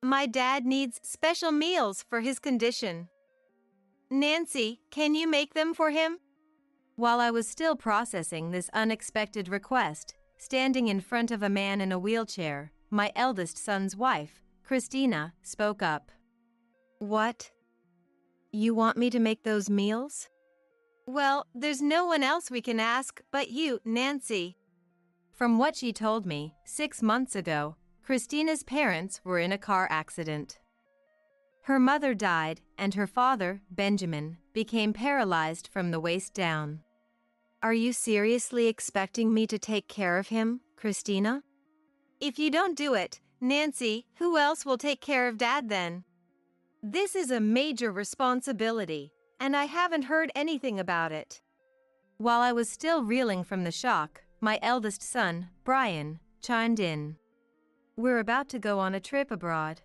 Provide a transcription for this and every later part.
My dad needs special meals for his condition. Nancy, can you make them for him? While I was still processing this unexpected request, standing in front of a man in a wheelchair, my eldest son's wife, Christina, spoke up. What? You want me to make those meals? Well, there's no one else we can ask but you, Nancy. From what she told me, 6 months ago, Christina's parents were in a car accident. Her mother died, and her father, Benjamin, became paralyzed from the waist down. Are you seriously expecting me to take care of him, Christina? If you don't do it, Nancy, who else will take care of Dad then? This is a major responsibility, and I haven't heard anything about it. While I was still reeling from the shock, my eldest son, Brian, chimed in. We're about to go on a trip abroad.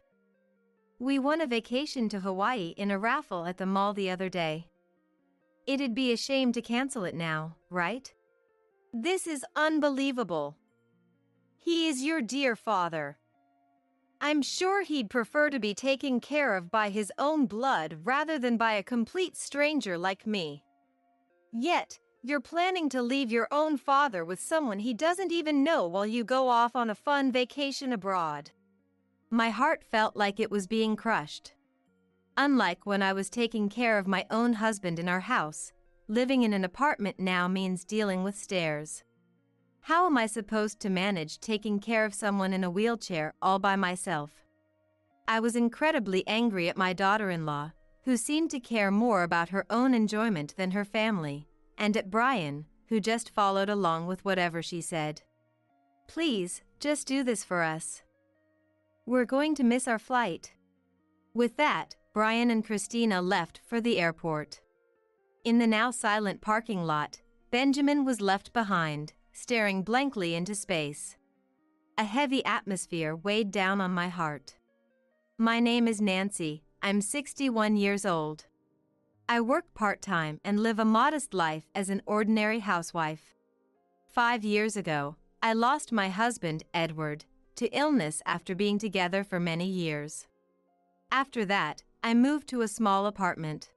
We won a vacation to Hawaii in a raffle at the mall the other day. It'd be a shame to cancel it now, right? This is unbelievable. He is your dear father. I'm sure he'd prefer to be taken care of by his own blood rather than by a complete stranger like me. Yet, you're planning to leave your own father with someone he doesn't even know while you go off on a fun vacation abroad. My heart felt like it was being crushed. Unlike when I was taking care of my own husband in our house, living in an apartment now means dealing with stairs. How am I supposed to manage taking care of someone in a wheelchair all by myself? I was incredibly angry at my daughter-in-law, who seemed to care more about her own enjoyment than her family, and at Brian, who just followed along with whatever she said. Please, just do this for us. We're going to miss our flight. With that, Brian and Christina left for the airport. In the now silent parking lot, Benjamin was left behind, staring blankly into space. A heavy atmosphere weighed down on my heart. My name is Nancy. I'm 61 years old. I work part-time and live a modest life as an ordinary housewife. 5 years ago, I lost my husband, Edward, to illness after being together for many years. After that, I moved to a small apartment.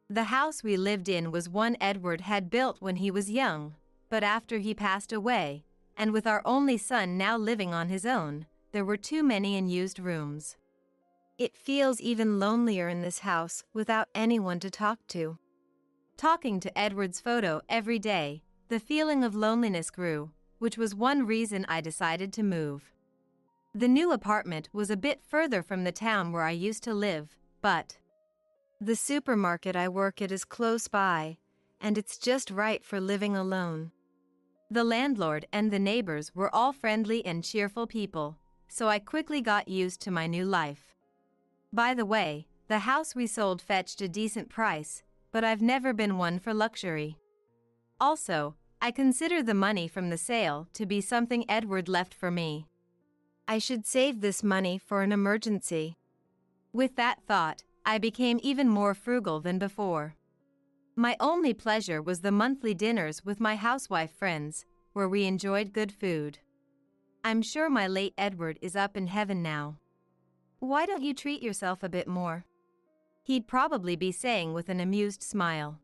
The house we lived in was one Edward had built when he was young, but after he passed away, and with our only son now living on his own, there were too many unused rooms. It feels even lonelier in this house without anyone to talk to. Talking to Edward's photo every day, the feeling of loneliness grew, which was one reason I decided to move. The new apartment was a bit further from the town where I used to live, but the supermarket I work at is close by, and it's just right for living alone. The landlord and the neighbors were all friendly and cheerful people, so I quickly got used to my new life. By the way, the house we sold fetched a decent price, but I've never been one for luxury. Also, I consider the money from the sale to be something Edward left for me. I should save this money for an emergency. With that thought, I became even more frugal than before. My only pleasure was the monthly dinners with my housewife friends, where we enjoyed good food. I'm sure my late Edward is up in heaven now. Why don't you treat yourself a bit more? He'd probably be saying with an amused smile.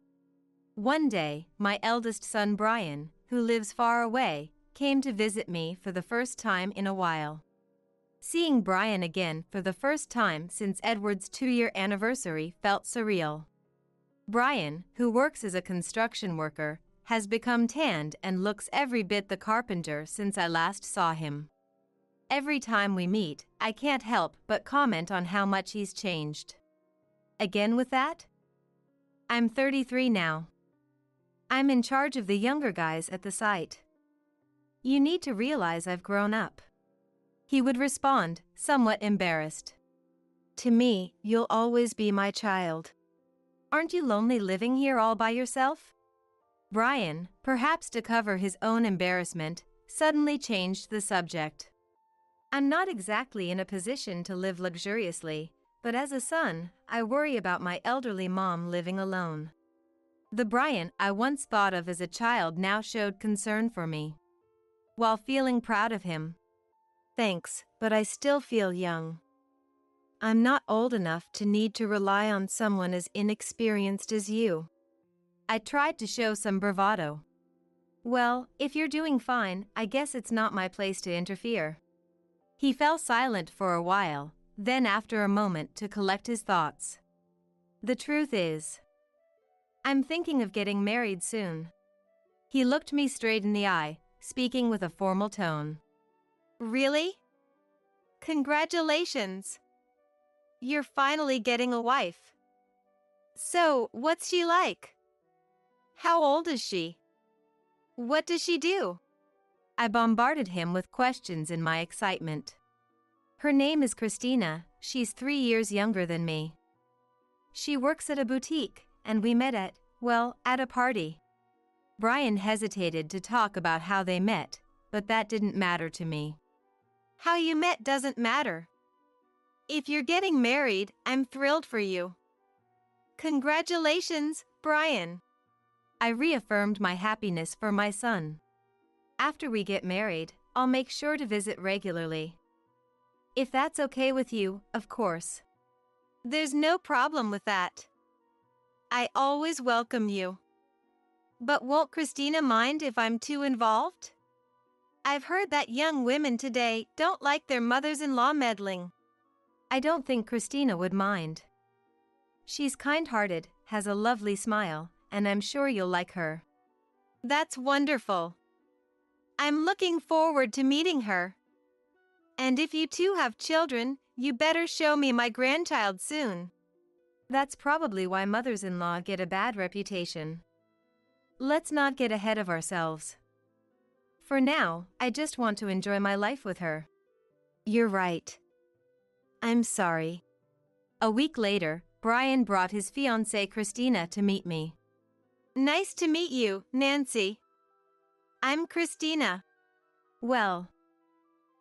One day, my eldest son Brian, who lives far away, came to visit me for the first time in a while. Seeing Brian again for the first time since Edward's 2-year anniversary felt surreal. Brian, who works as a construction worker, has become tanned and looks every bit the carpenter since I last saw him. Every time we meet, I can't help but comment on how much he's changed. Again with that? I'm 33 now. I'm in charge of the younger guys at the site. You need to realize I've grown up. He would respond, somewhat embarrassed. To me, you'll always be my child. Aren't you lonely living here all by yourself? Brian, perhaps to cover his own embarrassment, suddenly changed the subject. I'm not exactly in a position to live luxuriously, but as a son, I worry about my elderly mom living alone. The Brian I once thought of as a child now showed concern for me. While feeling proud of him. Thanks, but I still feel young. I'm not old enough to need to rely on someone as inexperienced as you. I tried to show some bravado. Well, if you're doing fine, I guess it's not my place to interfere. He fell silent for a while, then after a moment to collect his thoughts. The truth is, I'm thinking of getting married soon. He looked me straight in the eye, speaking with a formal tone. Really? Congratulations! You're finally getting a wife. So, what's she like? How old is she? What does she do? I bombarded him with questions in my excitement. Her name is Christina. She's 3 years younger than me. She works at a boutique, and we met at a party. Brian hesitated to talk about how they met, but that didn't matter to me. How you met doesn't matter. If you're getting married, I'm thrilled for you. Congratulations, Brian. I reaffirmed my happiness for my son. After we get married, I'll make sure to visit regularly. If that's okay with you, of course. There's no problem with that. I always welcome you. But won't Christina mind if I'm too involved? I've heard that young women today don't like their mothers-in-law meddling. I don't think Christina would mind. She's kind-hearted, has a lovely smile, and I'm sure you'll like her. That's wonderful. I'm looking forward to meeting her. And if you two have children, you better show me my grandchild soon. That's probably why mothers-in-law get a bad reputation. Let's not get ahead of ourselves. For now, I just want to enjoy my life with her. You're right. I'm sorry. A week later, Brian brought his fiancée Christina to meet me. Nice to meet you, Nancy. I'm Christina. Well,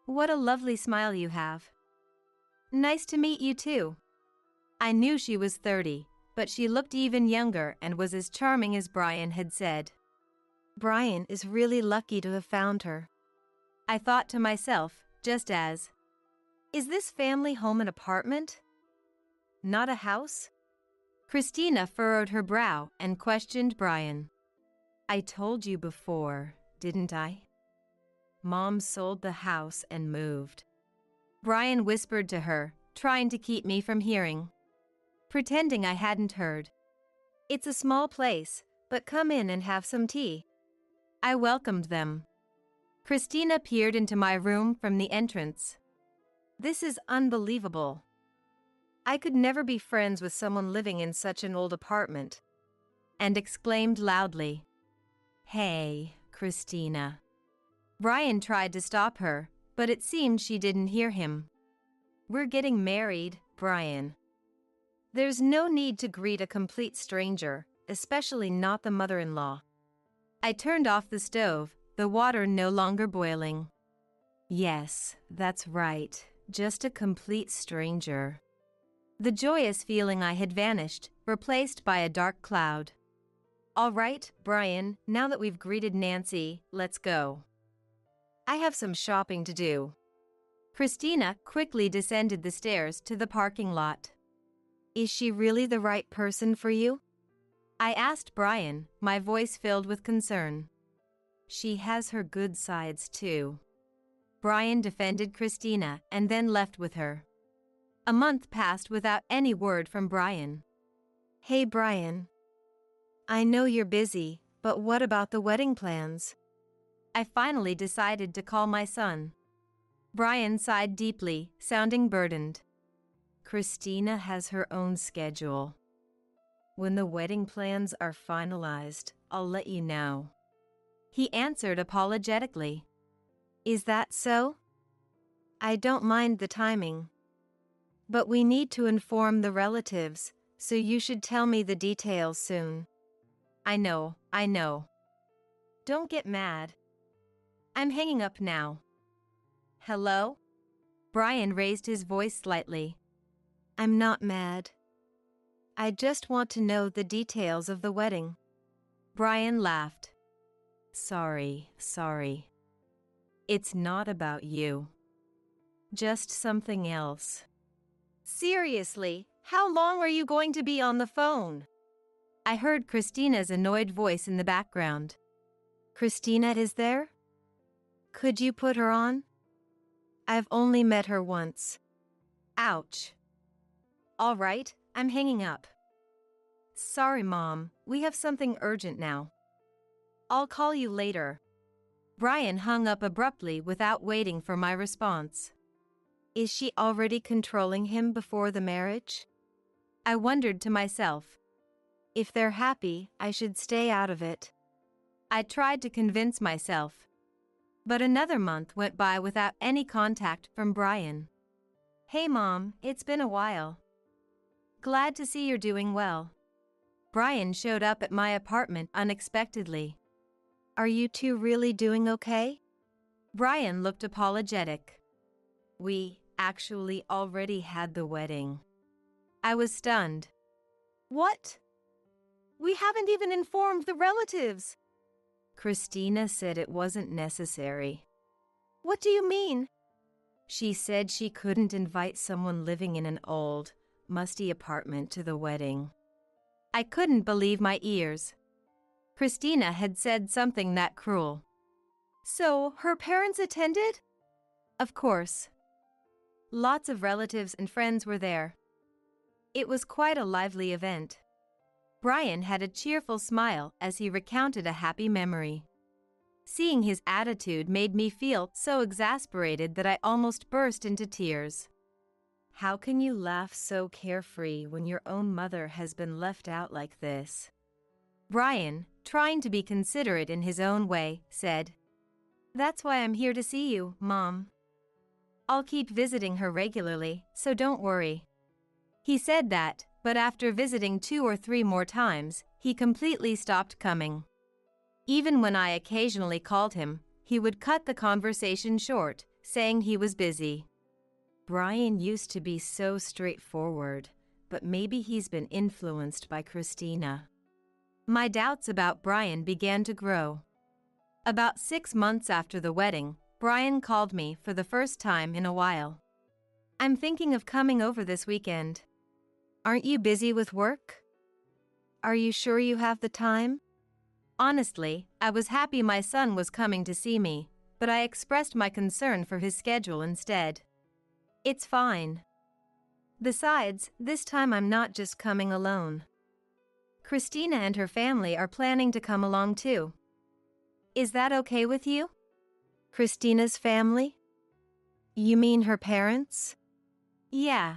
what a lovely smile you have. Nice to meet you too. I knew she was 30, but she looked even younger and was as charming as Brian had said. Brian is really lucky to have found her. I thought to myself, just as, is this family home an apartment? Not a house? Christina furrowed her brow and questioned Brian. I told you before, didn't I? Mom sold the house and moved. Brian whispered to her, trying to keep me from hearing. Pretending I hadn't heard. It's a small place, but come in and have some tea. I welcomed them. Christina peered into my room from the entrance. This is unbelievable. I could never be friends with someone living in such an old apartment. And exclaimed loudly, Hey, Christina. Brian tried to stop her, but it seemed she didn't hear him. We're getting married, Brian. There's no need to greet a complete stranger, especially not the mother-in-law. I turned off the stove, the water no longer boiling. Yes, that's right, just a complete stranger. The joyous feeling I had vanished, replaced by a dark cloud. All right, Brian, now that we've greeted Nancy, let's go. I have some shopping to do. Christina quickly descended the stairs to the parking lot. Is she really the right person for you? I asked Brian, my voice filled with concern. She has her good sides too. Brian defended Christina and then left with her. A month passed without any word from Brian. Hey Brian. I know you're busy, but what about the wedding plans? I finally decided to call my son. Brian sighed deeply, sounding burdened. Christina has her own schedule. When the wedding plans are finalized, I'll let you know. He answered apologetically. Is that so? I don't mind the timing. But we need to inform the relatives, so you should tell me the details soon. I know. Don't get mad. I'm hanging up now. Hello? Brian raised his voice slightly. I'm not mad. I just want to know the details of the wedding. Brian laughed. Sorry. It's not about you. Just something else. Seriously, how long are you going to be on the phone? I heard Christina's annoyed voice in the background. Christina is there? Could you put her on? I've only met her once. Ouch. All right, I'm hanging up. Sorry, Mom, we have something urgent now. I'll call you later. Brian hung up abruptly without waiting for my response. Is she already controlling him before the marriage? I wondered to myself. If they're happy, I should stay out of it. I tried to convince myself. But another month went by without any contact from Brian. Hey Mom, it's been a while. Glad to see you're doing well. Brian showed up at my apartment unexpectedly. Are you two really doing okay? Brian looked apologetic. We actually already had the wedding. I was stunned. What? We haven't even informed the relatives. Christina said it wasn't necessary. What do you mean? She said she couldn't invite someone living in an old, musty apartment to the wedding. I couldn't believe my ears. Christina had said something that cruel. So, her parents attended? Of course. Lots of relatives and friends were there. It was quite a lively event. Brian had a cheerful smile as he recounted a happy memory. Seeing his attitude made me feel so exasperated that I almost burst into tears. How can you laugh so carefree when your own mother has been left out like this? Brian, trying to be considerate in his own way, said, That's why I'm here to see you, Mom. I'll keep visiting her regularly, so don't worry. He said that, but after visiting 2 or 3 more times, he completely stopped coming. Even when I occasionally called him, he would cut the conversation short, saying he was busy. Brian used to be so straightforward, but maybe he's been influenced by Christina. My doubts about Brian began to grow. About 6 months after the wedding, Brian called me for the first time in a while. I'm thinking of coming over this weekend. Aren't you busy with work? Are you sure you have the time? Honestly, I was happy my son was coming to see me, but I expressed my concern for his schedule instead. It's fine. Besides, this time I'm not just coming alone. Christina and her family are planning to come along too. Is that okay with you? Christina's family? You mean her parents? Yeah.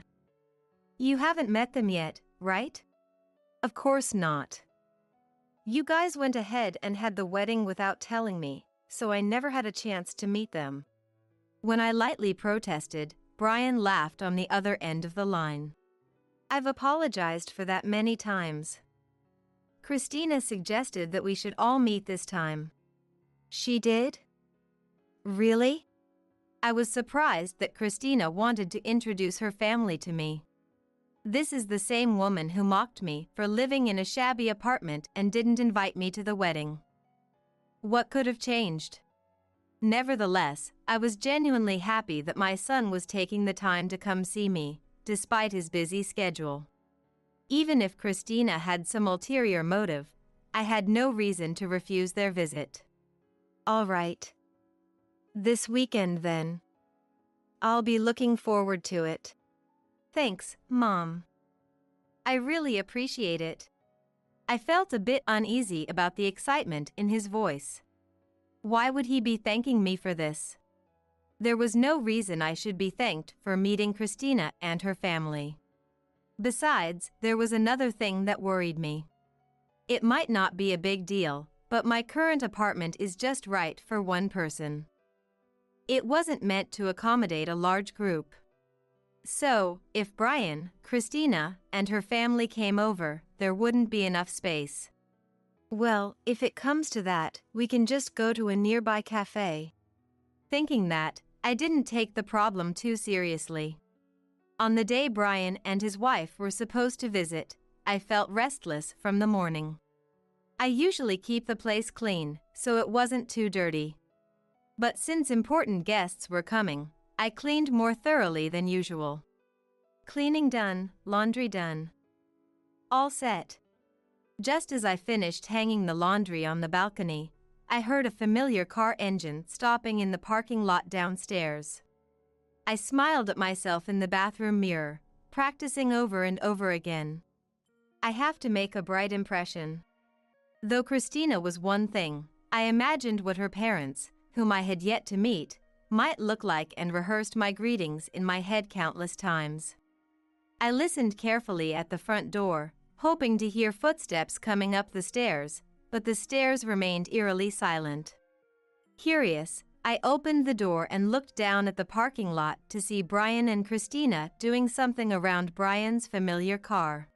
You haven't met them yet, right? Of course not. You guys went ahead and had the wedding without telling me, so I never had a chance to meet them. When I lightly protested, Brian laughed on the other end of the line. I've apologized for that many times. Christina suggested that we should all meet this time. She did? Really? I was surprised that Christina wanted to introduce her family to me. This is the same woman who mocked me for living in a shabby apartment and didn't invite me to the wedding. What could have changed? Nevertheless, I was genuinely happy that my son was taking the time to come see me, despite his busy schedule. Even if Christina had some ulterior motive, I had no reason to refuse their visit. All right. This weekend, then. I'll be looking forward to it. Thanks, Mom. I really appreciate it. I felt a bit uneasy about the excitement in his voice. Why would he be thanking me for this? There was no reason I should be thanked for meeting Christina and her family. Besides, there was another thing that worried me. It might not be a big deal, but my current apartment is just right for one person. It wasn't meant to accommodate a large group. So, if Brian, Christina, and her family came over, there wouldn't be enough space. Well, if it comes to that, we can just go to a nearby cafe. Thinking that, I didn't take the problem too seriously. On the day Brian and his wife were supposed to visit, I felt restless from the morning. I usually keep the place clean, so it wasn't too dirty. But since important guests were coming, I cleaned more thoroughly than usual. Cleaning done, laundry done. All set. Just as I finished hanging the laundry on the balcony, I heard a familiar car engine stopping in the parking lot downstairs. I smiled at myself in the bathroom mirror, practicing over and over again. I have to make a bright impression. Though Christina was one thing, I imagined what her parents, whom I had yet to meet, might look like and rehearsed my greetings in my head countless times. I listened carefully at the front door, hoping to hear footsteps coming up the stairs, but the stairs remained eerily silent. Curious, I opened the door and looked down at the parking lot to see Brian and Christina doing something around Brian's familiar car.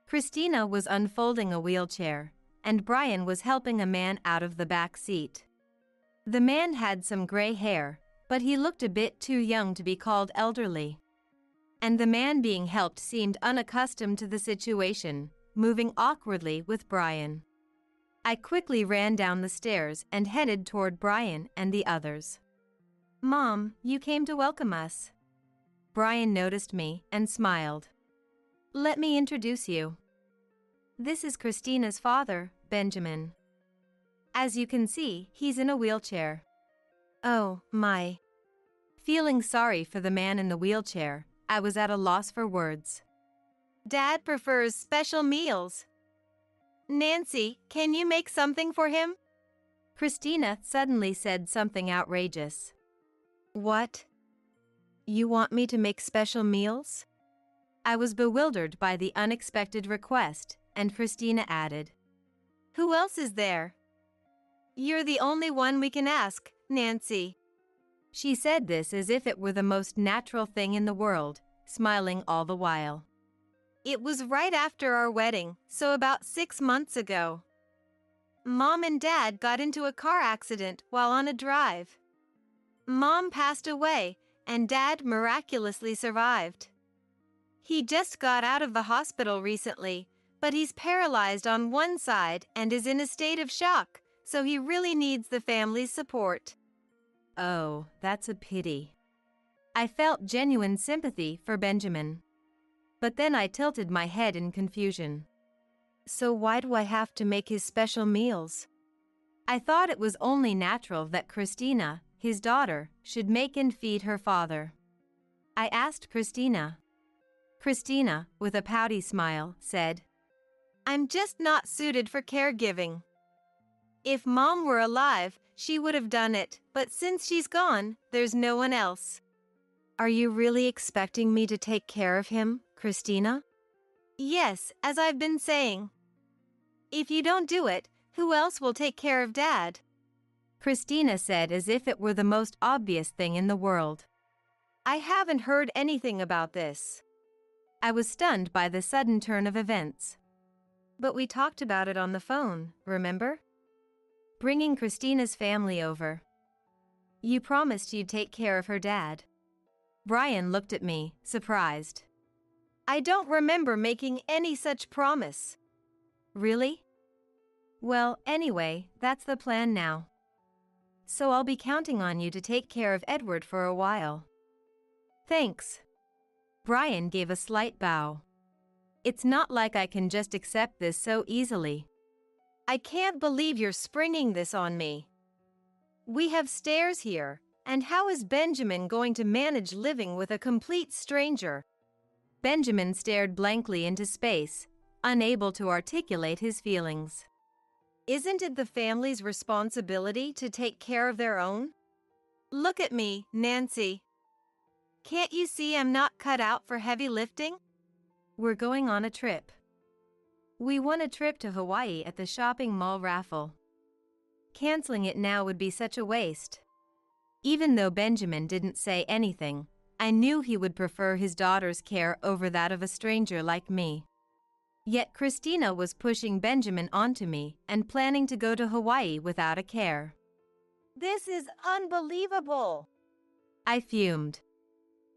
Christina was unfolding a wheelchair, and Brian was helping a man out of the back seat. The man had some gray hair, but he looked a bit too young to be called elderly. And the man being helped seemed unaccustomed to the situation, moving awkwardly with Brian. I quickly ran down the stairs and headed toward Brian and the others. "Mom, you came to welcome us." Brian noticed me and smiled. "Let me introduce you. This is Christina's father, Benjamin. As you can see, he's in a wheelchair." Oh, my. Feeling sorry for the man in the wheelchair, I was at a loss for words. "Dad prefers special meals. Nancy, can you make something for him?" Christina suddenly said something outrageous. "What? You want me to make special meals?" I was bewildered by the unexpected request, and Christina added, "Who else is there?" "You're the only one we can ask, Nancy." She said this as if it were the most natural thing in the world, smiling all the while. "It was right after our wedding, so about 6 months ago. Mom and Dad got into a car accident while on a drive. Mom passed away, and Dad miraculously survived. He just got out of the hospital recently, but he's paralyzed on one side and is in a state of shock, so he really needs the family's support." Oh, that's a pity. I felt genuine sympathy for Benjamin. But then I tilted my head in confusion. So why do I have to make his special meals? I thought it was only natural that Christina, his daughter, should make and feed her father. I asked Christina. Christina, with a pouty smile, said, "I'm just not suited for caregiving. If Mom were alive, she would have done it, but since she's gone, there's no one else." "Are you really expecting me to take care of him, Christina?" "Yes, as I've been saying. If you don't do it, who else will take care of Dad?" Christina said as if it were the most obvious thing in the world. "I haven't heard anything about this." I was stunned by the sudden turn of events. "But we talked about it on the phone, remember? Bringing Christina's family over. You promised you'd take care of her dad." Brian looked at me, surprised. "I don't remember making any such promise." "Really? Well, anyway, that's the plan now. So I'll be counting on you to take care of Edward for a while." "Thanks." Brian gave a slight bow. "It's not like I can just accept this so easily." "I can't believe you're springing this on me. We have stairs here, and how is Benjamin going to manage living with a complete stranger?" Benjamin stared blankly into space, unable to articulate his feelings. "Isn't it the family's responsibility to take care of their own? Look at me, Nancy. Can't you see I'm not cut out for heavy lifting?" "We're going on a trip. We won a trip to Hawaii at the shopping mall raffle. Canceling it now would be such a waste." Even though Benjamin didn't say anything, I knew he would prefer his daughter's care over that of a stranger like me. Yet Christina was pushing Benjamin onto me and planning to go to Hawaii without a care. "This is unbelievable," I fumed.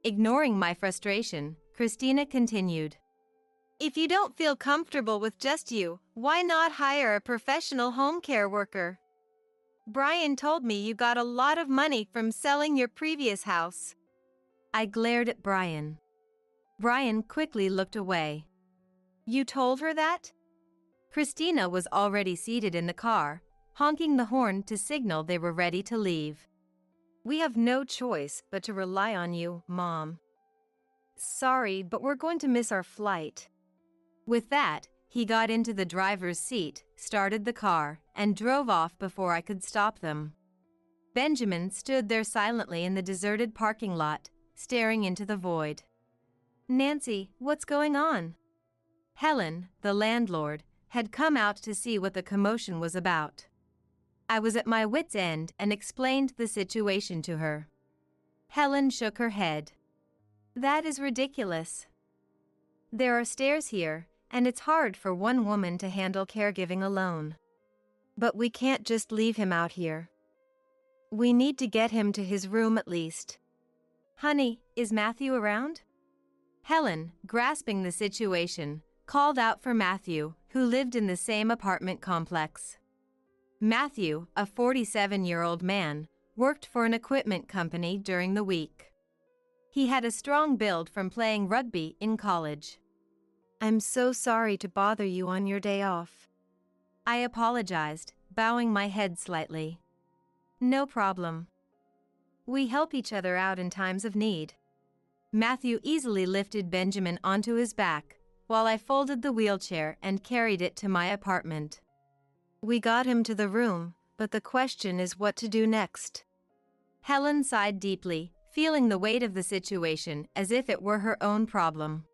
Ignoring my frustration, Christina continued. "If you don't feel comfortable with just you, why not hire a professional home care worker? Brian told me you got a lot of money from selling your previous house." I glared at Brian. Brian quickly looked away. You told her that? Christina was already seated in the car, honking the horn to signal they were ready to leave. We have no choice but to rely on you, Mom. Sorry, but we're going to miss our flight. With that, he got into the driver's seat, started the car, and drove off before I could stop them. Benjamin stood there silently in the deserted parking lot, staring into the void. Nancy, what's going on? Helen, the landlord, had come out to see what the commotion was about. I was at my wit's end and explained the situation to her. Helen shook her head. That is ridiculous. There are stairs here, and it's hard for one woman to handle caregiving alone. But we can't just leave him out here. We need to get him to his room at least. Honey, is Matthew around? Helen, grasping the situation, called out for Matthew, who lived in the same apartment complex. Matthew, a 47-year-old man, worked for an equipment company during the week. He had a strong build from playing rugby in college. I'm so sorry to bother you on your day off. I apologized, bowing my head slightly. No problem. We help each other out in times of need. Matthew easily lifted Benjamin onto his back, while I folded the wheelchair and carried it to my apartment. We got him to the room, but the question is what to do next. Helen sighed deeply, feeling the weight of the situation as if it were her own problem.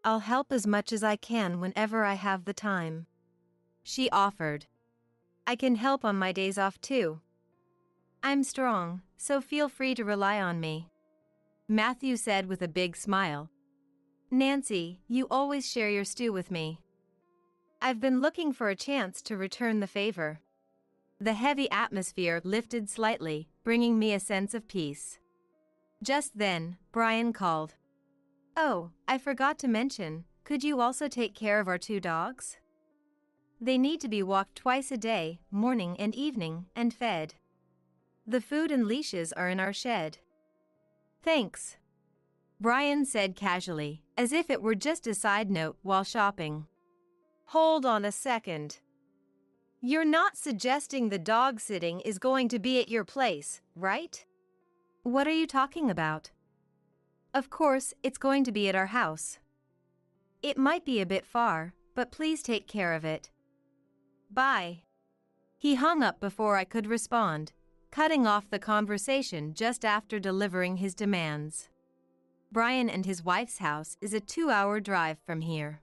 I'll help as much as I can whenever I have the time. She offered. I can help on my days off too. I'm strong, so feel free to rely on me. Matthew said with a big smile. Nancy, you always share your stew with me. I've been looking for a chance to return the favor. The heavy atmosphere lifted slightly, bringing me a sense of peace. Just then, Brian called. Oh, I forgot to mention, could you also take care of our 2 dogs? They need to be walked twice a day, morning and evening, and fed. The food and leashes are in our shed. Thanks. Brian said casually, as if it were just a side note while shopping. Hold on a second. You're not suggesting the dog sitting is going to be at your place, right? What are you talking about? Of course, it's going to be at our house. It might be a bit far, but please take care of it. Bye. He hung up before I could respond, cutting off the conversation just after delivering his demands. Brian and his wife's house is a 2-hour drive from here.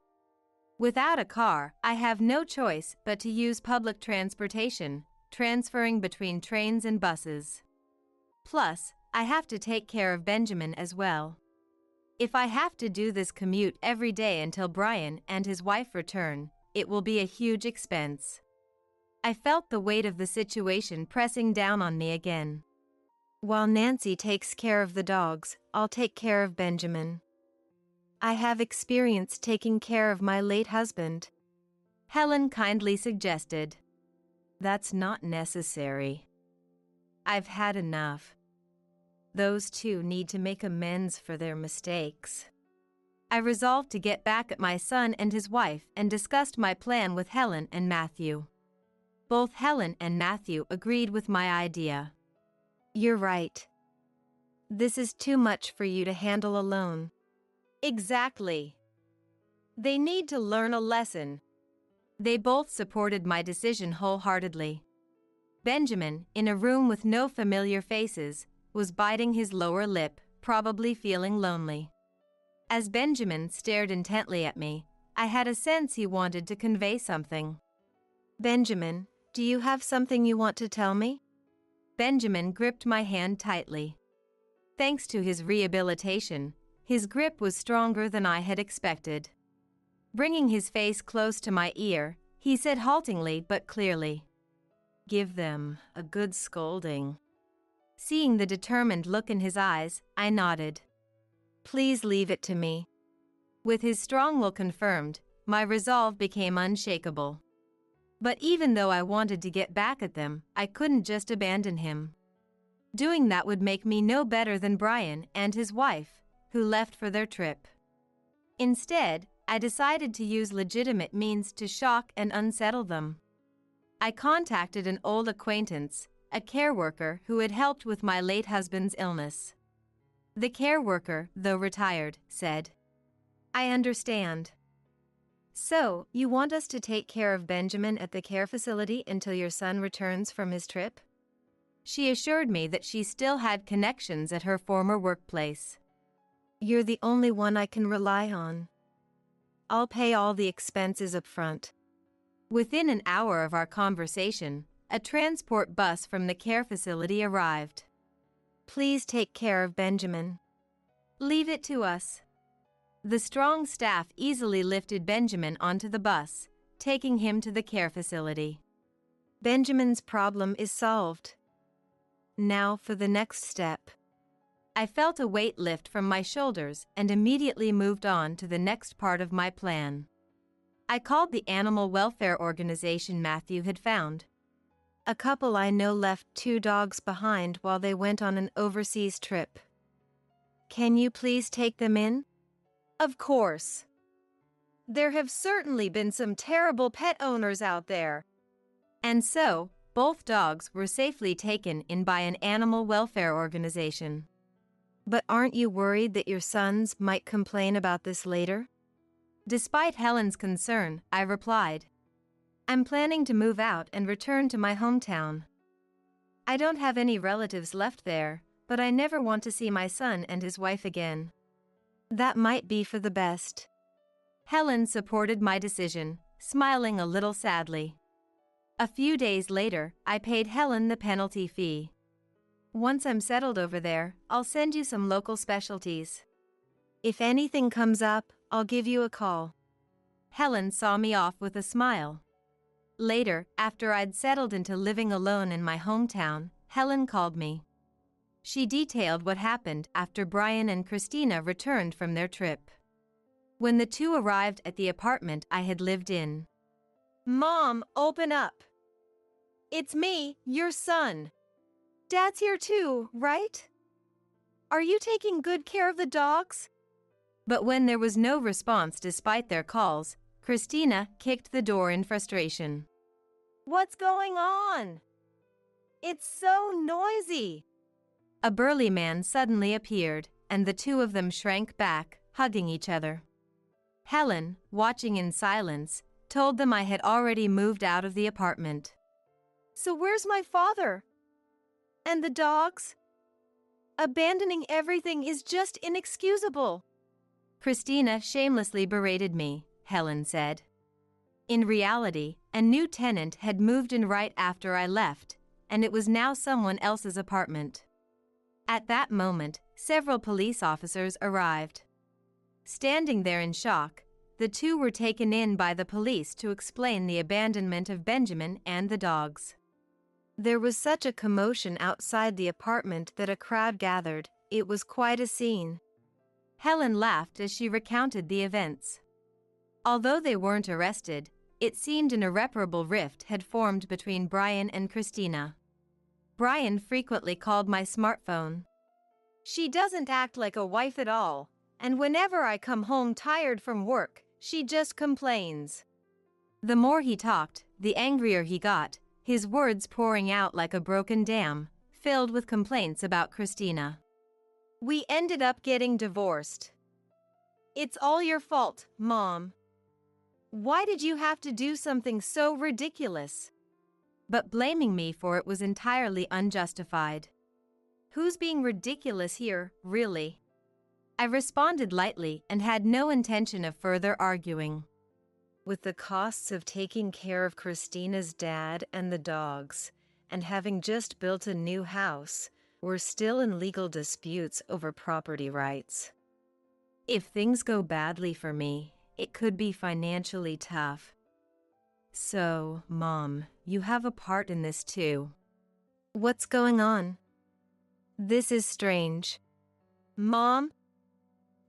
Without a car, I have no choice but to use public transportation, transferring between trains and buses. Plus, I have to take care of Benjamin as well. If I have to do this commute every day until Brian and his wife return, it will be a huge expense. I felt the weight of the situation pressing down on me again. While Nancy takes care of the dogs, I'll take care of Benjamin. I have experience taking care of my late husband. Helen kindly suggested. That's not necessary. I've had enough. Those 2 need to make amends for their mistakes. I resolved to get back at my son and his wife and discussed my plan with Helen and Matthew. Both Helen and Matthew agreed with my idea. You're right. This is too much for you to handle alone. Exactly. They need to learn a lesson. They both supported my decision wholeheartedly. Benjamin, in a room with no familiar faces, was biting his lower lip, probably feeling lonely. As Benjamin stared intently at me, I had a sense he wanted to convey something. Benjamin, do you have something you want to tell me? Benjamin gripped my hand tightly. Thanks to his rehabilitation, his grip was stronger than I had expected. Bringing his face close to my ear, he said haltingly but clearly, "Give them a good scolding." Seeing the determined look in his eyes, I nodded. Please leave it to me. With his strong will confirmed, my resolve became unshakable. But even though I wanted to get back at them, I couldn't just abandon him. Doing that would make me no better than Brian and his wife, who left for their trip. Instead, I decided to use legitimate means to shock and unsettle them. I contacted an old acquaintance, a care worker who had helped with my late husband's illness. The care worker, though retired, said, "I understand. So, you want us to take care of Benjamin at the care facility until your son returns from his trip?" She assured me that she still had connections at her former workplace. "You're the only one I can rely on. I'll pay all the expenses up front." Within an hour of our conversation, a transport bus from the care facility arrived. "Please take care of Benjamin. Leave it to us." The strong staff easily lifted Benjamin onto the bus, taking him to the care facility. Benjamin's problem is solved. Now for the next step. I felt a weight lift from my shoulders and immediately moved on to the next part of my plan. I called the animal welfare organization Matthew had found. A couple I know left 2 dogs behind while they went on an overseas trip. "Can you please take them in?" "Of course. There have certainly been some terrible pet owners out there." And so, both dogs were safely taken in by an animal welfare organization. "But aren't you worried that your sons might complain about this later?" Despite Helen's concern, I replied, "I'm planning to move out and return to my hometown. I don't have any relatives left there, but I never want to see my son and his wife again." "That might be for the best." Helen supported my decision, smiling a little sadly. A few days later, I paid Helen the penalty fee. "Once I'm settled over there, I'll send you some local specialties. If anything comes up, I'll give you a call." Helen saw me off with a smile. Later, after I'd settled into living alone in my hometown, Helen called me. She detailed what happened after Brian and Christina returned from their trip. When the two arrived at the apartment I had lived in. "Mom, open up. It's me, your son. Dad's here too, right? Are you taking good care of the dogs?" But when there was no response despite their calls, Christina kicked the door in frustration. "What's going on? It's so noisy." A burly man suddenly appeared, and the two of them shrank back, hugging each other. Helen, watching in silence, told them I had already moved out of the apartment. "So where's my father? And the dogs? Abandoning everything is just inexcusable." Christina shamelessly berated me, Helen said. In reality, a new tenant had moved in right after I left, and it was now someone else's apartment. At that moment, several police officers arrived. Standing there in shock, the two were taken in by the police to explain the abandonment of Benjamin and the dogs. There was such a commotion outside the apartment that a crowd gathered. It was quite a scene. Helen laughed as she recounted the events. Although they weren't arrested, it seemed an irreparable rift had formed between Brian and Christina. Brian frequently called my smartphone. "She doesn't act like a wife at all, and whenever I come home tired from work, she just complains." The more he talked, the angrier he got, his words pouring out like a broken dam, filled with complaints about Christina. "We ended up getting divorced. It's all your fault, Mom. Why did you have to do something so ridiculous?" But blaming me for it was entirely unjustified. Who's being ridiculous here, really? I responded lightly and had no intention of further arguing. With the costs of taking care of Christina's dad and the dogs, and having just built a new house, we're still in legal disputes over property rights. If things go badly for me, it could be financially tough. So, Mom, you have a part in this too. What's going on? This is strange. Mom?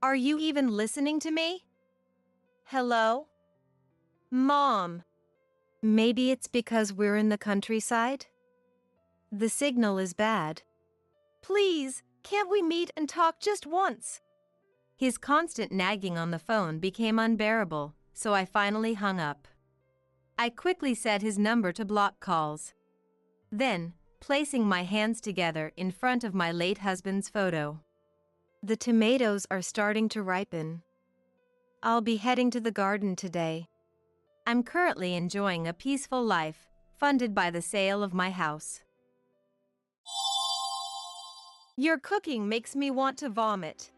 Are you even listening to me? Hello? Mom? Maybe it's because we're in the countryside? The signal is bad. Please, can't we meet and talk just once? His constant nagging on the phone became unbearable, so I finally hung up. I quickly set his number to block calls. Then, placing my hands together in front of my late husband's photo. The tomatoes are starting to ripen. I'll be heading to the garden today. I'm currently enjoying a peaceful life, funded by the sale of my house. Your cooking makes me want to vomit.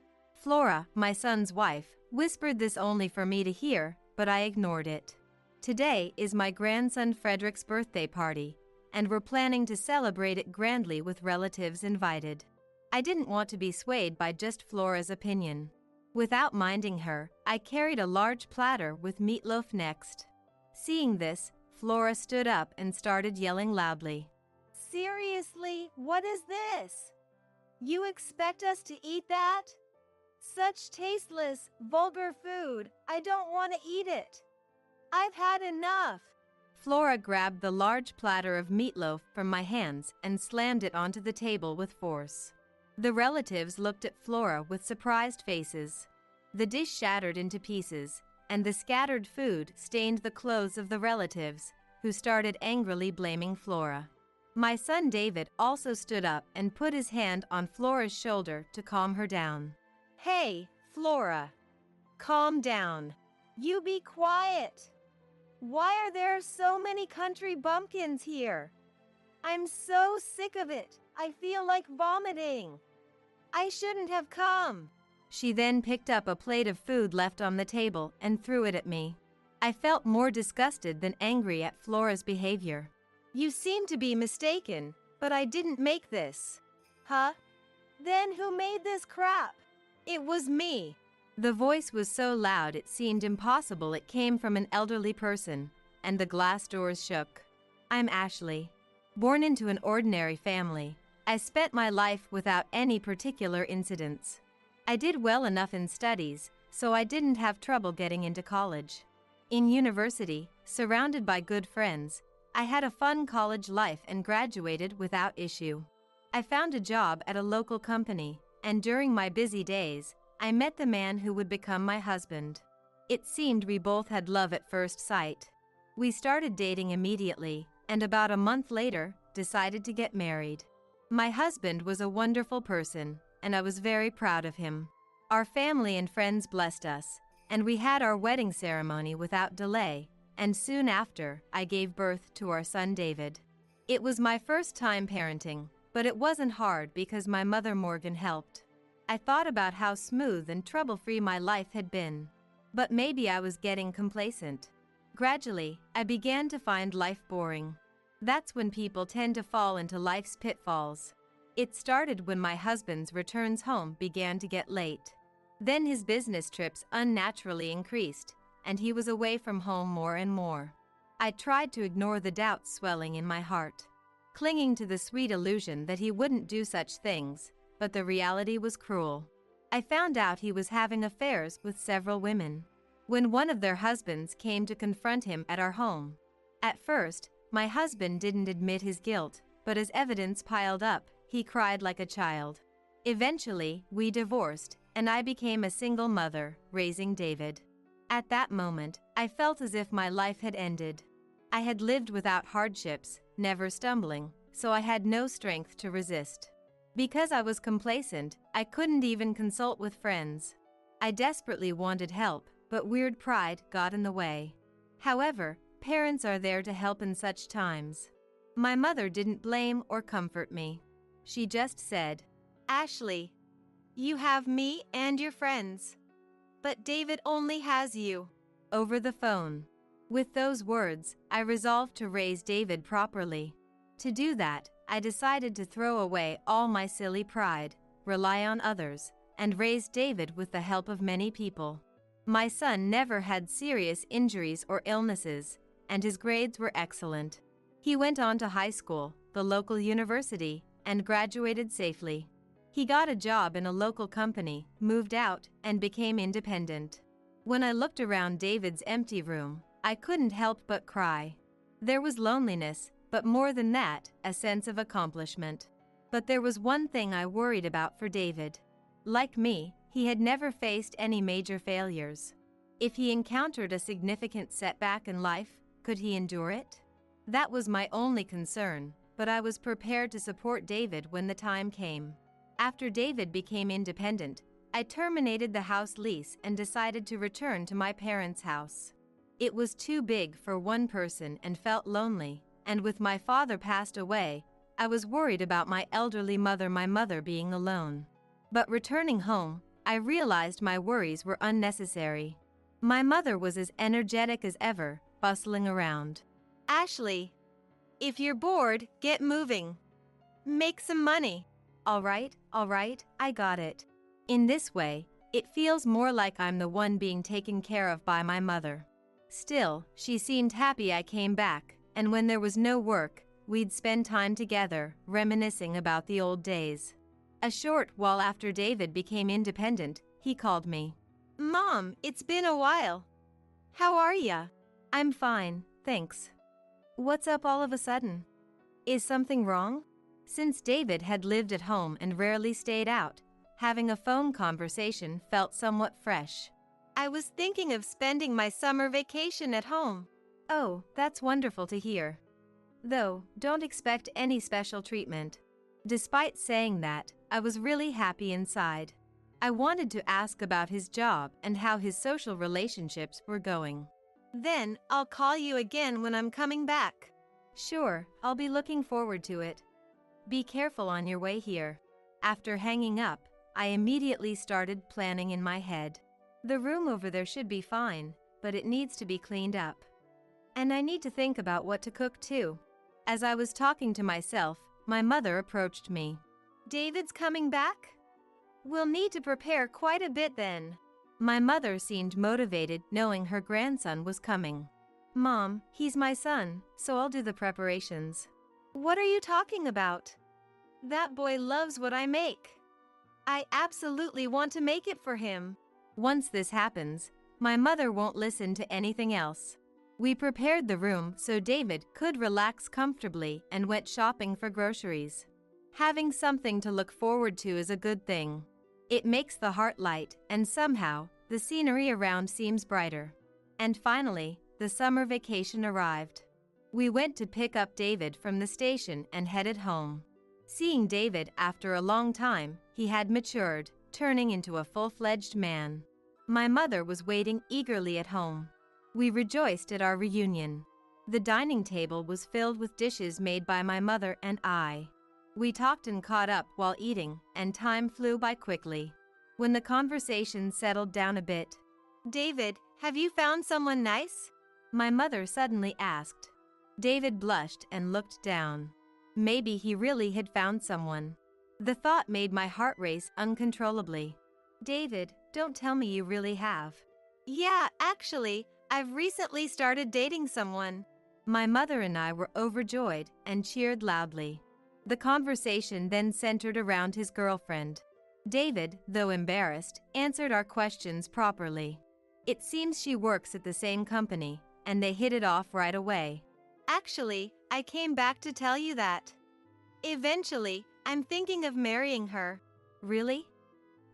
Flora, my son's wife, whispered this only for me to hear, but I ignored it. Today is my grandson Frederick's birthday party, and we're planning to celebrate it grandly with relatives invited. I didn't want to be swayed by just Flora's opinion. Without minding her, I carried a large platter with meatloaf next. Seeing this, Flora stood up and started yelling loudly. Seriously, what is this? You expect us to eat that? Such tasteless, vulgar food, I don't want to eat it. I've had enough. Flora grabbed the large platter of meatloaf from my hands and slammed it onto the table with force. The relatives looked at Flora with surprised faces. The dish shattered into pieces, and the scattered food stained the clothes of the relatives, who started angrily blaming Flora. My son David also stood up and put his hand on Flora's shoulder to calm her down. Hey, Flora. Calm down. You be quiet. Why are there so many country bumpkins here? I'm so sick of it. I feel like vomiting. I shouldn't have come. She then picked up a plate of food left on the table and threw it at me. I felt more disgusted than angry at Flora's behavior. You seem to be mistaken, but I didn't make this. Huh? Then who made this crap? It was me. The voice was so loud it seemed impossible it came from an elderly person, and the glass doors shook. I'm Ashley. Born into an ordinary family, I spent my life without any particular incidents. I did well enough in studies, so I didn't have trouble getting into college. In university, surrounded by good friends, I had a fun college life and graduated without issue. I found a job at a local company, and during my busy days, I met the man who would become my husband. It seemed we both had love at first sight. We started dating immediately, and about a month later, decided to get married. My husband was a wonderful person, and I was very proud of him. Our family and friends blessed us, and we had our wedding ceremony without delay, and soon after, I gave birth to our son David. It was my first time parenting, but it wasn't hard because my mother Morgan helped. I thought about how smooth and trouble-free my life had been. But maybe I was getting complacent. Gradually, I began to find life boring. That's when people tend to fall into life's pitfalls. It started when my husband's returns home began to get late. Then his business trips unnaturally increased, and he was away from home more and more. I tried to ignore the doubts swelling in my heart, clinging to the sweet illusion that he wouldn't do such things, but the reality was cruel. I found out he was having affairs with several women. When one of their husbands came to confront him at our home. At first, my husband didn't admit his guilt, but as evidence piled up, he cried like a child. Eventually, we divorced, and I became a single mother, raising David. At that moment, I felt as if my life had ended. I had lived without hardships, never stumbling, so I had no strength to resist. Because I was complacent, I couldn't even consult with friends. I desperately wanted help, but weird pride got in the way. However, parents are there to help in such times. My mother didn't blame or comfort me. She just said, "Ashley, you have me and your friends. But David only has you." Over the phone. With those words, I resolved to raise David properly. To do that, I decided to throw away all my silly pride, rely on others, and raise David with the help of many people. My son never had serious injuries or illnesses, and his grades were excellent. He went on to high school, the local university, and graduated safely. He got a job in a local company, moved out, and became independent. When I looked around David's empty room, I couldn't help but cry. There was loneliness, but more than that, a sense of accomplishment. But there was one thing I worried about for David. Like me, He had never faced any major failures. If he encountered a significant setback in life, could he endure it? That was my only concern, but I was prepared to support David when the time came. After David became independent, I terminated the house lease and decided to return to my parents' house. It was too big for one person and felt lonely, and with my father passed away, I was worried about my elderly mother being alone. But returning home, I realized my worries were unnecessary. My mother was as energetic as ever, bustling around. Ashley, if you're bored, get moving. Make some money. All right, I got it. In this way, it feels more like I'm the one being taken care of by my mother. Still, she seemed happy I came back, and when there was no work, we'd spend time together, reminiscing about the old days. A short while after David became independent, he called me. Mom, it's been a while. How are ya? I'm fine, thanks. What's up all of a sudden? Is something wrong? Since David had lived at home and rarely stayed out, having a phone conversation felt somewhat fresh. I was thinking of spending my summer vacation at home. Oh, that's wonderful to hear. Though, don't expect any special treatment. Despite saying that, I was really happy inside. I wanted to ask about his job and how his social relationships were going. Then, I'll call you again when I'm coming back. Sure, I'll be looking forward to it. Be careful on your way here. After hanging up, I immediately started planning in my head. The room over there should be fine, but it needs to be cleaned up. And I need to think about what to cook too. As I was talking to myself, my mother approached me. David's coming back? We'll need to prepare quite a bit then. My mother seemed motivated knowing her grandson was coming. Mom, he's my son, so I'll do the preparations. What are you talking about? That boy loves what I make. I absolutely want to make it for him. Once this happens, my mother won't listen to anything else. We prepared the room so David could relax comfortably and went shopping for groceries. Having something to look forward to is a good thing. It makes the heart light, and somehow, the scenery around seems brighter. And finally, the summer vacation arrived. We went to pick up David from the station and headed home. Seeing David after a long time, he had matured, turning into a full-fledged man. My mother was waiting eagerly at home. We rejoiced at our reunion. The dining table was filled with dishes made by my mother and I. We talked and caught up while eating, and time flew by quickly. When the conversation settled down a bit, David, have you found someone nice? My mother suddenly asked. David blushed and looked down. Maybe he really had found someone. The thought made my heart race uncontrollably. David, don't tell me you really have. Yeah, actually, I've recently started dating someone. My mother and I were overjoyed and cheered loudly. The conversation then centered around his girlfriend. David, though embarrassed, answered our questions properly. It seems she works at the same company, and they hit it off right away. Actually, I came back to tell you that. Eventually, I'm thinking of marrying her. Really?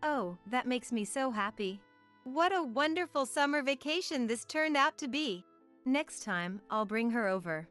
Oh, that makes me so happy. What a wonderful summer vacation this turned out to be. Next time, I'll bring her over.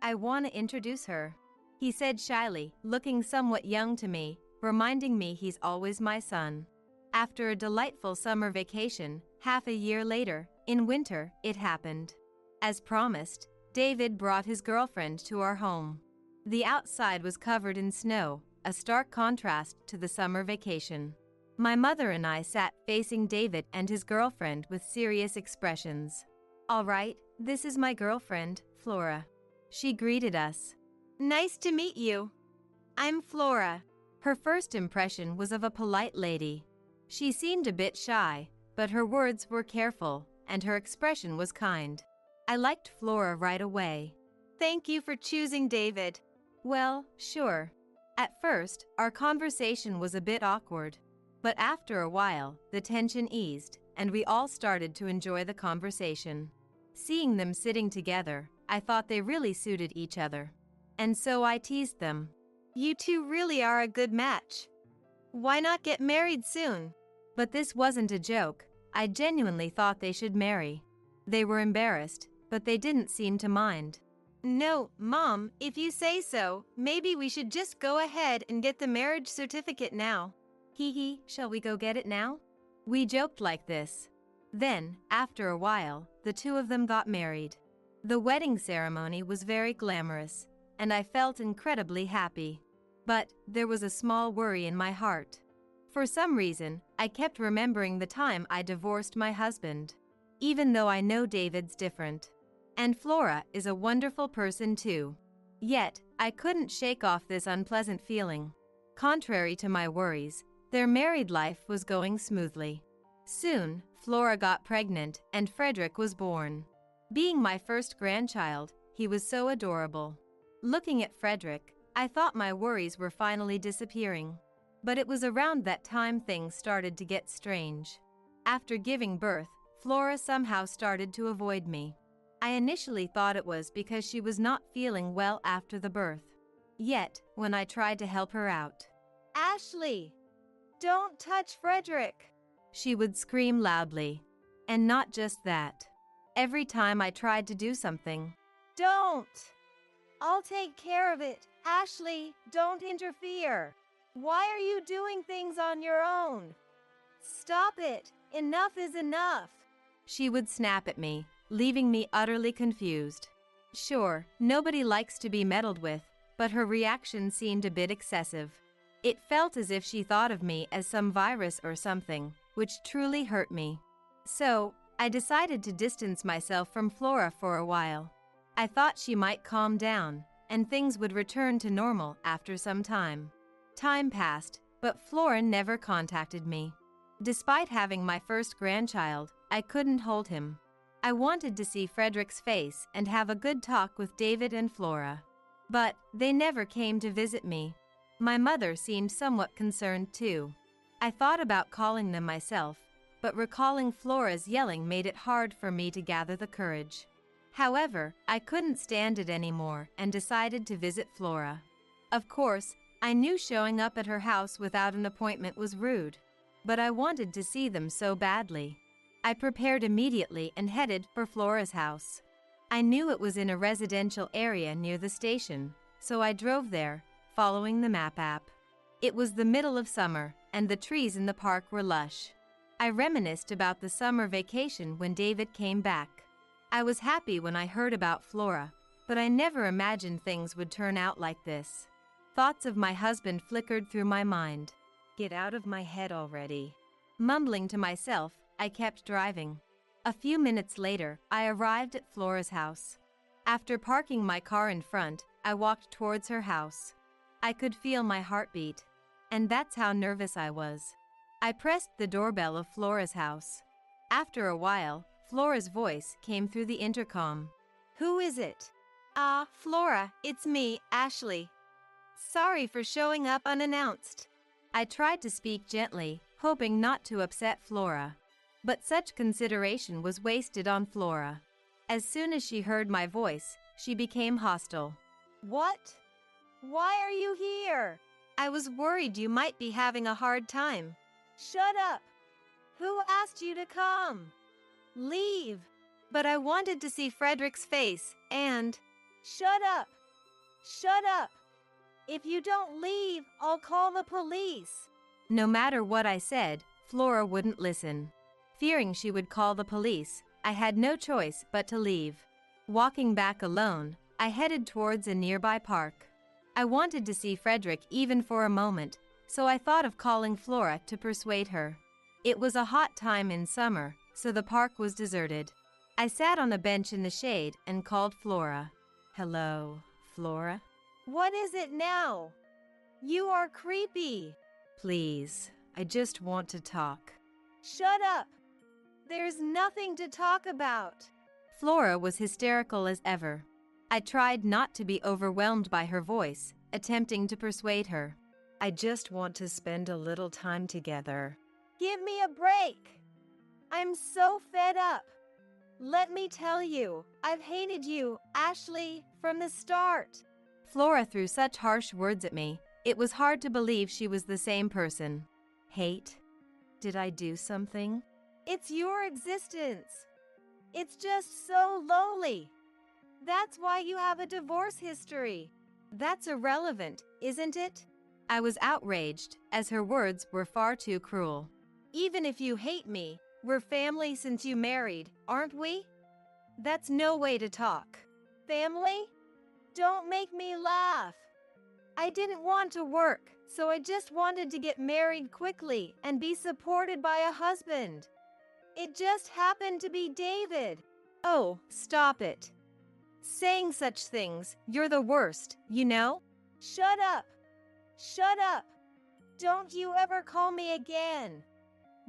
I want to introduce her, he said shyly, looking somewhat young to me, reminding me he's always my son. After a delightful summer vacation, half a year later, in winter, it happened. As promised, David brought his girlfriend to our home. The outside was covered in snow, a stark contrast to the summer vacation. My mother and I sat facing David and his girlfriend with serious expressions. All right, this is my girlfriend, Flora. She greeted us. Nice to meet you. I'm Flora. Her first impression was of a polite lady. She seemed a bit shy, but her words were careful, and her expression was kind. I liked Flora right away. Thank you for choosing David. Well, sure. At first, our conversation was a bit awkward. But after a while, the tension eased, and we all started to enjoy the conversation. Seeing them sitting together, I thought they really suited each other. And so I teased them. You two really are a good match. Why not get married soon? But this wasn't a joke. I genuinely thought they should marry. They were embarrassed, but they didn't seem to mind. No, Mom, if you say so, maybe we should just go ahead and get the marriage certificate now. Hee hee, shall we go get it now? We joked like this. Then, after a while, the two of them got married. The wedding ceremony was very glamorous, and I felt incredibly happy. But there was a small worry in my heart. For some reason, I kept remembering the time I divorced my husband. Even though I know David's different. And Flora is a wonderful person too. Yet, I couldn't shake off this unpleasant feeling. Contrary to my worries, their married life was going smoothly. Soon, Flora got pregnant and Frederick was born. Being my first grandchild, he was so adorable. Looking at Frederick, I thought my worries were finally disappearing. But it was around that time things started to get strange. After giving birth, Flora somehow started to avoid me. I initially thought it was because she was not feeling well after the birth. Yet, when I tried to help her out, "Ashley, don't touch Frederick," she would scream loudly. And not just that. Every time I tried to do something, "Don't! I'll take care of it. Ashley, don't interfere. Why are you doing things on your own? Stop it. Enough is enough," she would snap at me, leaving me utterly confused. Sure, nobody likes to be meddled with, but her reaction seemed a bit excessive. It felt as if she thought of me as some virus or something, which truly hurt me. So, I decided to distance myself from Flora for a while. I thought she might calm down, and things would return to normal after some time. Time passed, but Flora never contacted me. Despite having my first grandchild, I couldn't hold him. I wanted to see Frederick's face and have a good talk with David and Flora. But they never came to visit me. My mother seemed somewhat concerned too. I thought about calling them myself, but recalling Flora's yelling made it hard for me to gather the courage. However, I couldn't stand it anymore and decided to visit Flora. Of course, I knew showing up at her house without an appointment was rude, but I wanted to see them so badly. I prepared immediately and headed for Flora's house. I knew it was in a residential area near the station, so I drove there, following the map app. It was the middle of summer, and the trees in the park were lush. I reminisced about the summer vacation when David came back. I was happy when I heard about Flora, but I never imagined things would turn out like this. Thoughts of my husband flickered through my mind. Get out of my head already. Mumbling to myself, I kept driving. A few minutes later, I arrived at Flora's house. After parking my car in front, I walked towards her house. I could feel my heartbeat. And that's how nervous I was. I pressed the doorbell of Flora's house. After a while, Flora's voice came through the intercom. "Who is it?" "Ah, Flora, it's me, Ashley. Sorry for showing up unannounced." I tried to speak gently, hoping not to upset Flora. But such consideration was wasted on Flora. As soon as she heard my voice, she became hostile. "What? Why are you here?" "I was worried you might be having a hard time." "Shut up! Who asked you to come? Leave." "But I wanted to see Frederick's face, and—" "Shut up! Shut up! If you don't leave, I'll call the police." No matter what I said, Flora wouldn't listen. Fearing she would call the police, I had no choice but to leave. Walking back alone, I headed towards a nearby park. I wanted to see Frederick even for a moment, so I thought of calling Flora to persuade her. It was a hot time in summer, so the park was deserted. I sat on a bench in the shade and called Flora. "Hello, Flora?" "What is it now? You are creepy." "Please, I just want to talk." "Shut up! There's nothing to talk about." Flora was hysterical as ever. I tried not to be overwhelmed by her voice, attempting to persuade her. "I just want to spend a little time together." "Give me a break! I'm so fed up. Let me tell you, I've hated you, Ashley, from the start." Flora threw such harsh words at me, it was hard to believe she was the same person. Hate? Did I do something? It's your existence. It's just so lonely. That's why you have a divorce history. That's irrelevant, isn't it? I was outraged, as her words were far too cruel. Even if you hate me, we're family since you married, aren't we? That's no way to talk. Family? Don't make me laugh. I didn't want to work, so I just wanted to get married quickly and be supported by a husband. It just happened to be David. Oh, stop it. Saying such things, you're the worst, you know? Shut up. Shut up. Don't you ever call me again.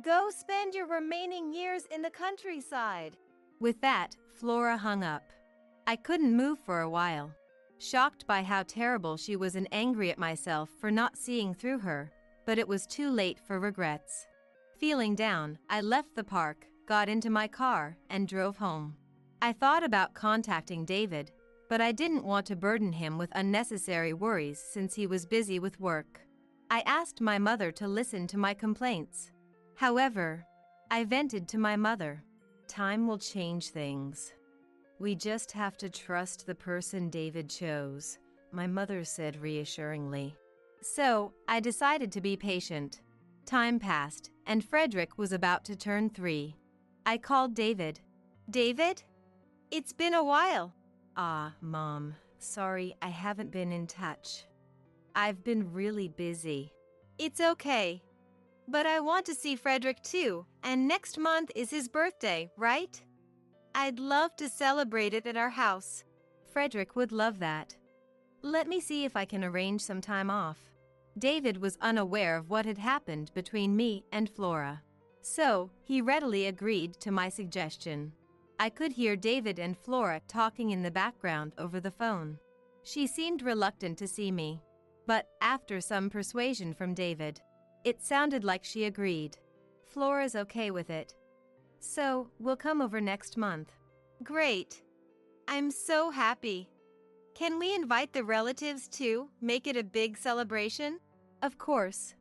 Go spend your remaining years in the countryside. With that, Flora hung up. I couldn't move for a while. Shocked by how terrible she was and angry at myself for not seeing through her, but it was too late for regrets. Feeling down, I left the park, got into my car, and drove home. I thought about contacting David, but I didn't want to burden him with unnecessary worries since he was busy with work. I asked my mother to listen to my complaints. However, I vented to my mother. Time will change things. We just have to trust the person David chose, my mother said reassuringly. So, I decided to be patient. Time passed, and Frederick was about to turn 3. I called David. David? It's been a while. Ah, Mom, sorry I haven't been in touch. I've been really busy. It's okay. But I want to see Frederick too, and next month is his birthday, right? I'd love to celebrate it at our house. Frederick would love that. Let me see if I can arrange some time off. David was unaware of what had happened between me and Flora. So, he readily agreed to my suggestion. I could hear David and Flora talking in the background over the phone. She seemed reluctant to see me. But after some persuasion from David, it sounded like she agreed. Flora's okay with it. So, we'll come over next month. Great. I'm so happy. Can we invite the relatives too? Make it a big celebration? Of course.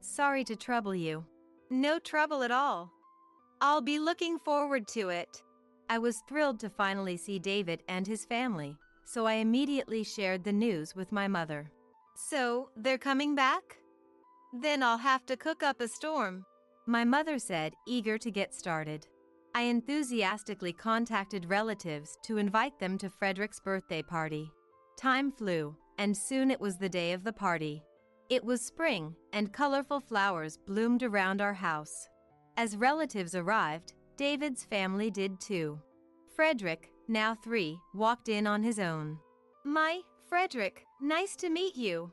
Sorry to trouble you. No trouble at all. I'll be looking forward to it. I was thrilled to finally see David and his family, so I immediately shared the news with my mother. So, they're coming back? Then I'll have to cook up a storm, my mother said, eager to get started. I enthusiastically contacted relatives to invite them to Frederick's birthday party. Time flew, and soon it was the day of the party. It was spring, and colorful flowers bloomed around our house. As relatives arrived, David's family did too. Frederick, now 3, walked in on his own. My, Frederick, nice to meet you.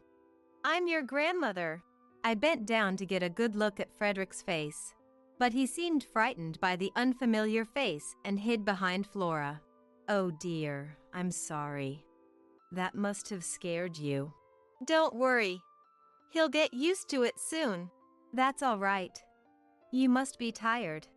I'm your grandmother. I bent down to get a good look at Frederick's face, but he seemed frightened by the unfamiliar face and hid behind Flora. Oh dear, I'm sorry. That must have scared you. Don't worry. He'll get used to it soon. That's all right. You must be tired.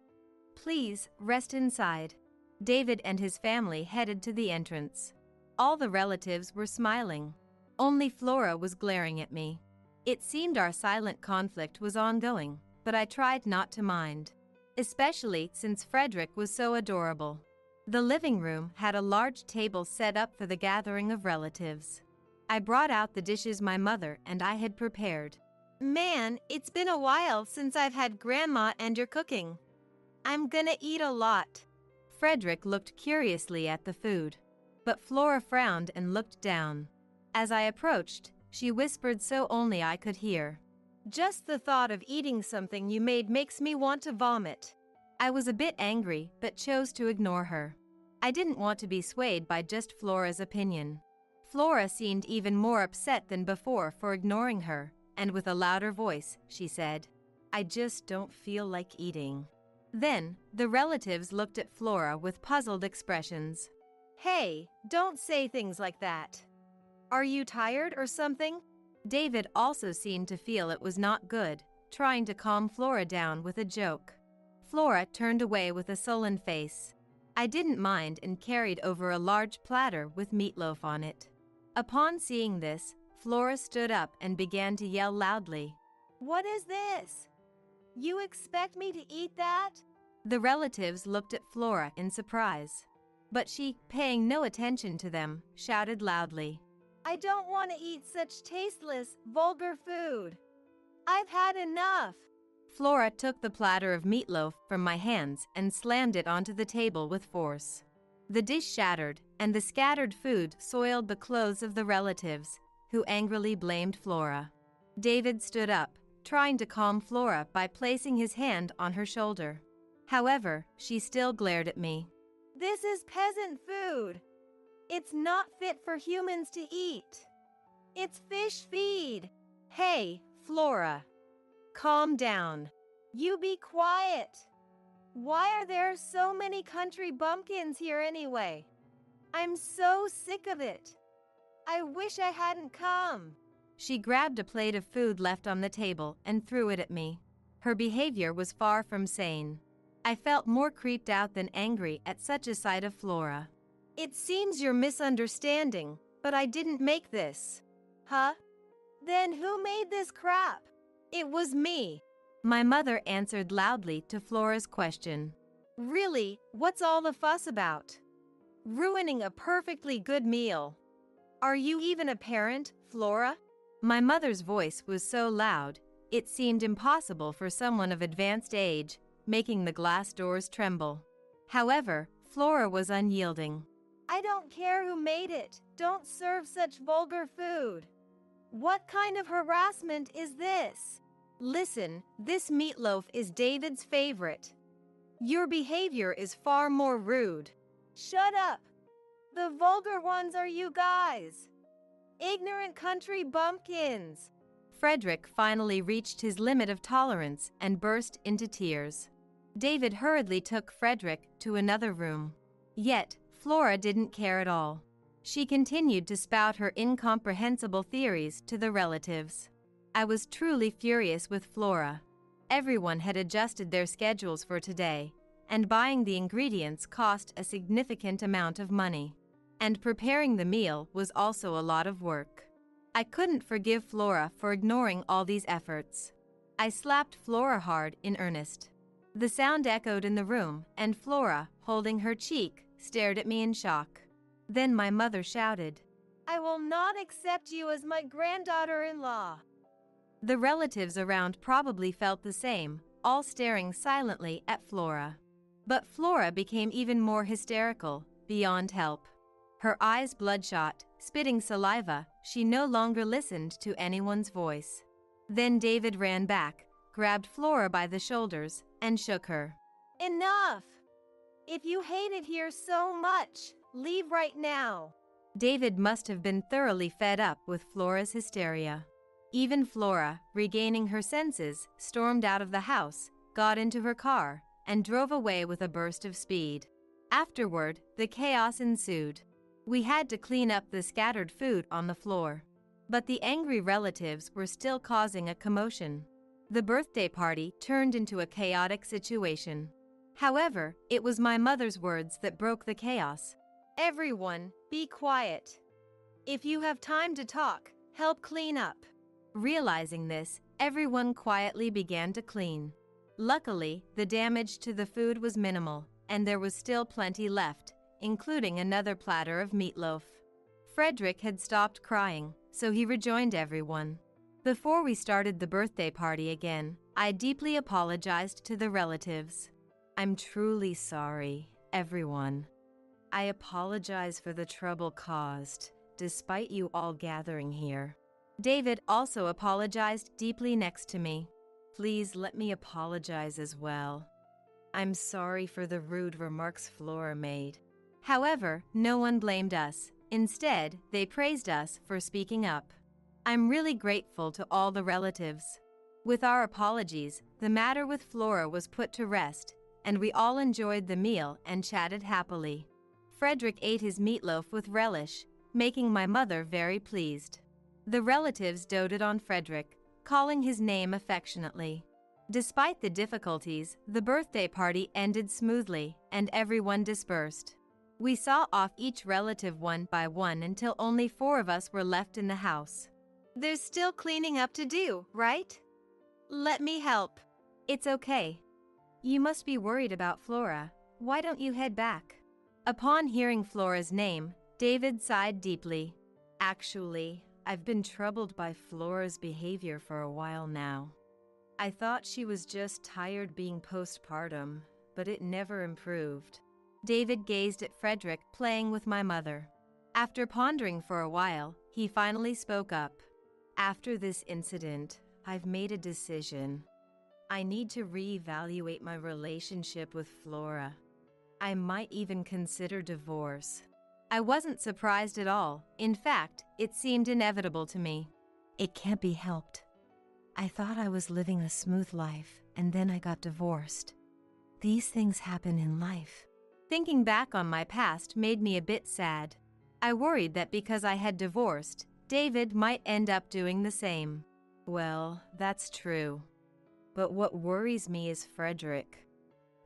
Please, rest inside. David and his family headed to the entrance. All the relatives were smiling. Only Flora was glaring at me. It seemed our silent conflict was ongoing, but I tried not to mind, especially since Frederick was so adorable. The living room had a large table set up for the gathering of relatives. I brought out the dishes my mother and I had prepared. Man, it's been a while since I've had Grandma and your cooking. I'm gonna eat a lot. Frederick looked curiously at the food, but Flora frowned and looked down. As I approached, she whispered so only I could hear. Just the thought of eating something you made makes me want to vomit. I was a bit angry, but chose to ignore her. I didn't want to be swayed by just Flora's opinion. Flora seemed even more upset than before for ignoring her, and with a louder voice, she said, I just don't feel like eating. Then, the relatives looked at Flora with puzzled expressions. Hey, don't say things like that. Are you tired or something? David also seemed to feel it was not good, trying to calm Flora down with a joke. Flora turned away with a sullen face. I didn't mind and carried over a large platter with meatloaf on it. Upon seeing this, Flora stood up and began to yell loudly. What is this? You expect me to eat that? The relatives looked at Flora in surprise. But she, paying no attention to them, shouted loudly, I don't want to eat such tasteless, vulgar food. I've had enough. Flora took the platter of meatloaf from my hands and slammed it onto the table with force. The dish shattered, and the scattered food soiled the clothes of the relatives, who angrily blamed Flora. David stood up, trying to calm Flora by placing his hand on her shoulder. However, she still glared at me. This is peasant food. It's not fit for humans to eat. It's fish feed. Hey, Flora. Calm down. You be quiet. Why are there so many country bumpkins here anyway? I'm so sick of it. I wish I hadn't come. She grabbed a plate of food left on the table and threw it at me. Her behavior was far from sane. I felt more creeped out than angry at such a sight of Flora. It seems you're misunderstanding, but I didn't make this. Huh? Then who made this crap? It was me. My mother answered loudly to Flora's question. Really, what's all the fuss about? Ruining a perfectly good meal. Are you even a parent, Flora? My mother's voice was so loud, it seemed impossible for someone of advanced age, making the glass doors tremble. However, Flora was unyielding. I don't care who made it. Don't serve such vulgar food. What kind of harassment is this? Listen, this meatloaf is David's favorite. Your behavior is far more rude. Shut up. The vulgar ones are you guys. Ignorant country bumpkins. Frederick finally reached his limit of tolerance and burst into tears. David hurriedly took Frederick to another room. Yet, Flora didn't care at all. She continued to spout her incomprehensible theories to the relatives. I was truly furious with Flora. Everyone had adjusted their schedules for today, and buying the ingredients cost a significant amount of money. And preparing the meal was also a lot of work. I couldn't forgive Flora for ignoring all these efforts. I slapped Flora hard in earnest. The sound echoed in the room, and Flora, holding her cheek, stared at me in shock. Then my mother shouted, I will not accept you as my granddaughter-in-law. The relatives around probably felt the same, all staring silently at Flora. But Flora became even more hysterical, beyond help. Her eyes bloodshot, spitting saliva, she no longer listened to anyone's voice. Then David ran back, grabbed Flora by the shoulders, and shook her. Enough! If you hate it here so much, leave right now. David must have been thoroughly fed up with Flora's hysteria. Even Flora, regaining her senses, stormed out of the house, got into her car, and drove away with a burst of speed. Afterward, the chaos ensued. We had to clean up the scattered food on the floor. But the angry relatives were still causing a commotion. The birthday party turned into a chaotic situation. However, it was my mother's words that broke the chaos. Everyone, be quiet. If you have time to talk, help clean up. Realizing this, everyone quietly began to clean. Luckily, the damage to the food was minimal, and there was still plenty left, including another platter of meatloaf. Frederick had stopped crying, so he rejoined everyone. Before we started the birthday party again, I deeply apologized to the relatives. I'm truly sorry, everyone. I apologize for the trouble caused, despite you all gathering here. David also apologized deeply next to me. Please let me apologize as well. I'm sorry for the rude remarks Flora made. However, no one blamed us. Instead, they praised us for speaking up. I'm really grateful to all the relatives. With our apologies, the matter with Flora was put to rest, and we all enjoyed the meal and chatted happily. Frederick ate his meatloaf with relish, making my mother very pleased. The relatives doted on Frederick, calling his name affectionately. Despite the difficulties, the birthday party ended smoothly, and everyone dispersed. We saw off each relative one by one until only 4 of us were left in the house. There's still cleaning up to do, right? Let me help. It's okay. You must be worried about Flora. Why don't you head back? Upon hearing Flora's name, David sighed deeply. Actually, I've been troubled by Flora's behavior for a while now. I thought she was just tired being postpartum, but it never improved. David gazed at Frederick playing with my mother. After pondering for a while, he finally spoke up. After this incident, I've made a decision. I need to reevaluate my relationship with Flora. I might even consider divorce. I wasn't surprised at all. In fact, it seemed inevitable to me. It can't be helped. I thought I was living a smooth life, and then I got divorced. These things happen in life. Thinking back on my past made me a bit sad. I worried that because I had divorced, David might end up doing the same. Well, that's true. But what worries me is Frederick.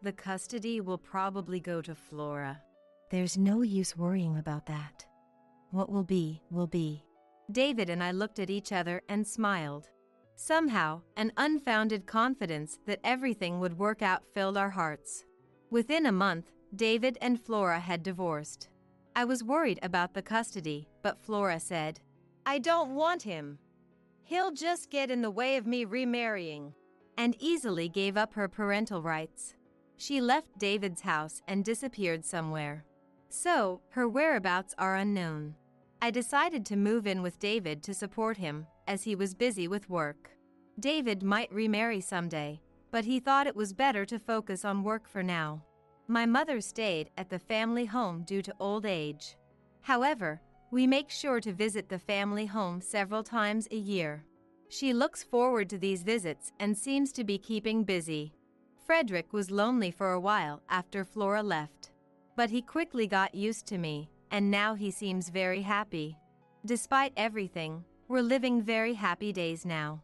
The custody will probably go to Flora. There's no use worrying about that. What will be, will be. David and I looked at each other and smiled. Somehow, an unfounded confidence that everything would work out filled our hearts. Within a month, David and Flora had divorced. I was worried about the custody, but Flora said, "I don't want him. He'll just get in the way of me remarrying," and easily gave up her parental rights. She left David's house and disappeared somewhere. So, her whereabouts are unknown. I decided to move in with David to support him, as he was busy with work. David might remarry someday, but he thought it was better to focus on work for now. My mother stayed at the family home due to old age. However, we make sure to visit the family home several times a year. She looks forward to these visits and seems to be keeping busy. Frederick was lonely for a while after Flora left. But he quickly got used to me, and now he seems very happy. Despite everything, we're living very happy days now.